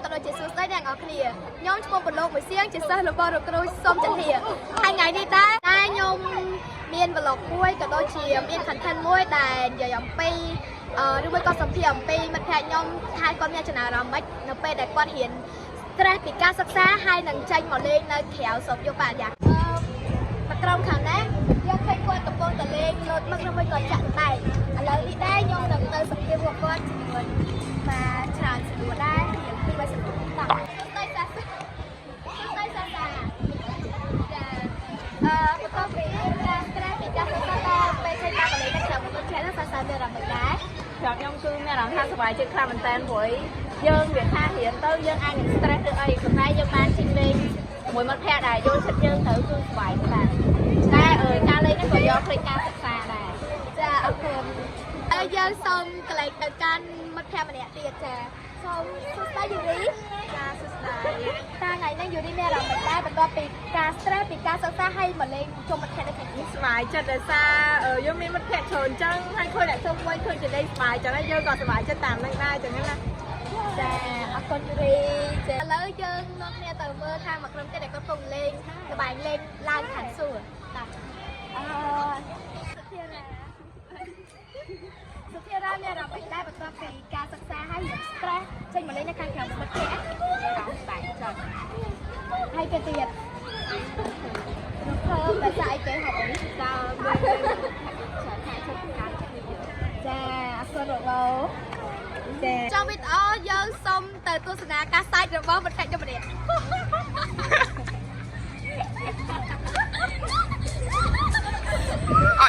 ក៏ដូចជាសួស្តីអ្នកនរគ្នាខ្ញុំឈ្មោះពលលោកមួយសៀងជាសិស្សរបស់លោកគ្រូសុំចន្ទាថ្ងៃនេះដែរខ្ញុំមានប្លុកមួយក៏ដូចជាមាន content មួយដែលនិយាយអំពីឬមួយក៏សម្ភារអំពីមិត្តភក្តិខ្ញុំថាគាត់មានចំណារអារម្មណ៍ម៉េចនៅពេលដែលគាត់រៀន stress ពីការសិក្សាហើយនឹងចេញមកលេងនៅក្រៅស្រុកយកបរិយាក្រុមខាងណាយើងឃើញគាត់កំពុងតែលេងលោតមកឬមួយក៏ចាក់តែឥឡូវនេះដែរខ្ញុំនឹងទៅសម្ភារពួកគាត់ជាមួយមកច្រើនស្រួលដែរយើងពីវាស្រួលតោះទៅសាសាចាបន្ទាប់ពីការ stress ពីការសិក្សាដល់ពេលចេញមកលេងនៅក្រៅមកចេះសាសាមានអារម្មណ៍ដែរខ្ញុំគឺមានអារម្មណ៍ថាសប្បាយចិត្តខ្លាំងមែនតើព្រោះយើងវាថារៀនទៅយើងអាចនឹង stress ឬអីប៉ុន្តែយើងបានចេញលេងមួយមិត្តភក្តិដែលយល់ចិត្តយើងទៅគឺសប្បាយមែនតែការលេងនេះក៏យកព្រៃការសិក្សាដែរចាអរគុណហើយយើងសូមកន្លែងទៅកាន់មិត្តភក្តិម្នាក់ទៀតចាសូមសួស្តីយូរីចាសួស្តីថ្ងៃនេះយូរីមានអារម្មណ៍មិនដែរបន្ទាប់ពីការ stress ពីការសិក្សាហើយមកលេងជុំមិត្តភក្តិនៅខាងនេះសប្បាយចិត្តដោយសារយើងមានមិត្តភក្តិច្រើនអញ្ចឹងហើយឃើញអ្នកជុំវិញឃើញជាលេងសប្បាយអញ្ចឹងហើយយើងក៏សប្បាយចិត្តតាមនឹងដែរអញ្ចឹងណាចាអរគុណយូរីចាឥឡូវយើងនាំគ្នាទៅមើលខាងមកក្រុមទៀតដែលគាត់កំពុងលេងល្បែងលេងឡើងខាងសួរតាសុធារាមានអារម្មណ៍មិនដែរបន្ទាប់ពីការសិក្សាហើយយើង stress ចេញមកលេងនៅខាងក្រៅមិត្តភក្តិបែបចាហើយគេទៀតធ្វើតែស្អីគេហត់អីចាមើលចាអរគុណលោកtrong video យើងសូមទៅទស្សនាការសាច់របស់មិត្តភក្តិខ្ញុំម្នាក់អ